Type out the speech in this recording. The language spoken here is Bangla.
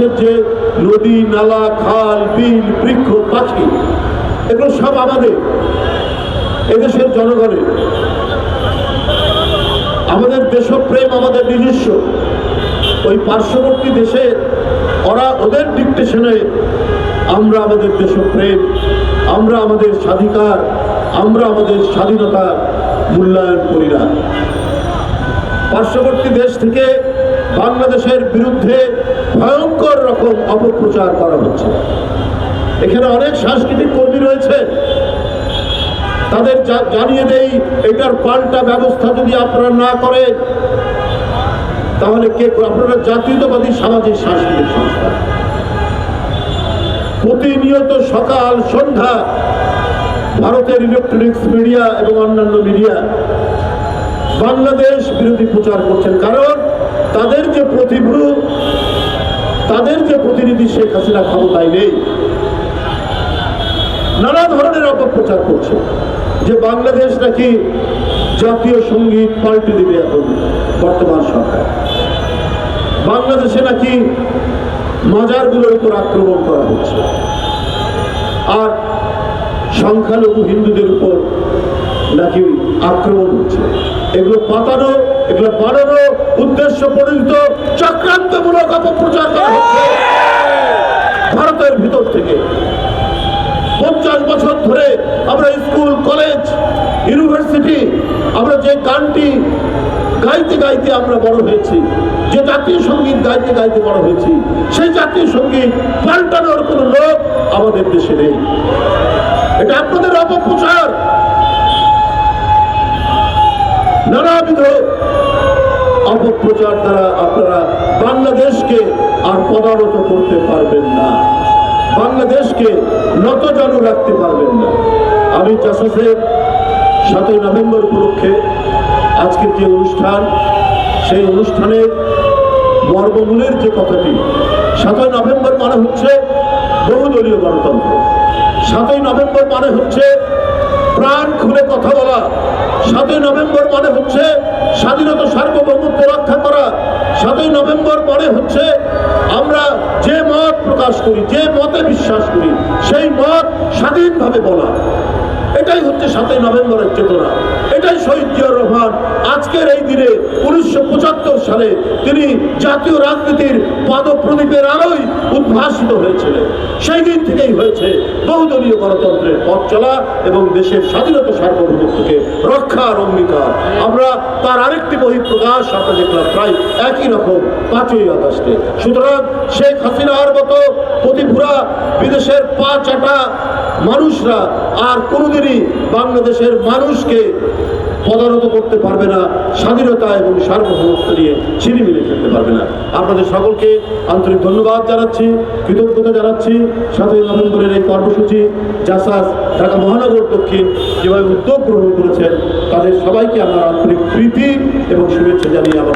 বাংলাদেশের যে নদী নালা খাল বিল বৃক্ষ পাখি এগুলো সব আমাদের এদেশের জনগণের। আমাদের দেশপ্রেম আমাদের নিজস্ব। ওই পার্শ্ববর্তী দেশে ওদের ডিকটেশনে আমরা আমাদের দেশপ্রেম, আমরা আমাদের স্বাধিকার, আমরা আমাদের স্বাধীনতার মূল্যায়ন করি না। পার্শ্ববর্তী দেশ থেকে বাংলাদেশের বিরুদ্ধে ভয়ঙ্কর রকম অপপ্রচার করা হচ্ছে। এখানে অনেক সাংস্কৃতিক কর্মী রয়েছে, তাদের জানিয়ে দেই এটার পাল্টা ব্যবস্থা যদি আপনারা না করেন তাহলে কে? আপনারা জাতীয়তাবাদী সামাজিক সাংস্কৃতিক সংস্থা, প্রতিনিয়ত সকাল সন্ধ্যা ভারতের ইলেকট্রনিক্স মিডিয়া এবং অন্যান্য মিডিয়া বাংলাদেশ বিরোধী প্রচার করছেন। কারণ তাদের যে প্রতিভূ, তাদের যে প্রতিনিধি শেখ হাসিনা ক্ষমতায় নেই, নানা ধরনের অপপ্রচার করছে যে বাংলাদেশ নাকি জাতীয় সঙ্গীত পাল্টে দিবে এখন বর্তমান সরকার, বাংলাদেশে নাকি মাজারগুলোর উপর আক্রমণ করা হচ্ছে, আর সংখ্যালঘু হিন্দুদের উপর নাকি আক্রমণ হচ্ছে। এগুলো পাতানো, এগুলো বাড়ানো উদ্দেশ্য পরিচিত চক্রান্তমূলক অপপ্রচার করা হচ্ছে ভারতের ভিতর থেকে। 50 বছর ধরে আমরা স্কুল কলেজ ইউনিভার্সিটি আমরা যে গানটি গাইতে গাইতে আমরা বড় হয়েছি, যে জাতীয় সঙ্গীত গাইতে গাইতে বড় হয়েছি, সেই জাতীয় সঙ্গীত পাল্টানোর কোনো লোক আমাদের দেশে নেই। এটা আপনাদের অপপ্রচার। নানাবিধ অপপ্রচার দ্বারা আপনারা বাংলাদেশকে আর পদানত করতে পারবেন না, বাংলাদেশকে নতজানু রাখতে পারবেন না। আমি জাসাসের 7ই নভেম্বর উপলক্ষে আজকের যে অনুষ্ঠান, সেই অনুষ্ঠানের মর্মমূলের যে কথাটি, 7ই নভেম্বর মানে হচ্ছে বহুদলীয় গণতন্ত্র, 7ই নভেম্বর মানে হচ্ছে প্রাণ খুলে কথা বলা, 7ই নভেম্বর মানে হচ্ছে স্বাধীনতা সার্বভৌমত্ব রক্ষা করা, 7ই নভেম্বর মানে হচ্ছে আমরা যে মত প্রকাশ করি, যে মতে বিশ্বাস করি, সেই মত স্বাধীনভাবে বলা। এটাই হচ্ছে 7ই নভেম্বরের চেতনা। এটাই শহীদ জিয়াউর রহমান আজকের এই দিনে 1975 সালে তিনি জাতীয় রাজনীতির পদপ্রদীপের আলোয় উদ্ভাসিত হয়েছিলেন। সেই দিন থেকেই হয়েছে বহুদলীয় গণতন্ত্রের পথ চলা এবং দেশের স্বাধীনতা সার্বভৌমত্বকে রক্ষার অঙ্গীকার। আমরা তার আরেকটি বহিঃপ্রকাশ আমরা দেখলাম প্রায় একই রকম 5ই আগস্টে। সুতরাং শেখ হাসিনার মতো প্রতিভূরা বিদেশের পা চাটা মানুষরা আর কোনোদিনই বাংলাদেশের মানুষকে পদানত করতে পারবে না, স্বাধীনতা এবং সার্বভৌমত্ব নিয়ে ছিনিমিনি খেলতে পারবে না। আপনাদের সকলকে আন্তরিক ধন্যবাদ জানাচ্ছি, কৃতজ্ঞতা জানাচ্ছি। 7ই নভেম্বরের এই কর্মসূচি জাসাস ঢাকা মহানগর দক্ষিণ যেভাবে উদ্যোগ গ্রহণ করেছেন তাদের সবাইকে আমার আন্তরিক প্রীতি এবং শুভেচ্ছা জানিয়ে আমরা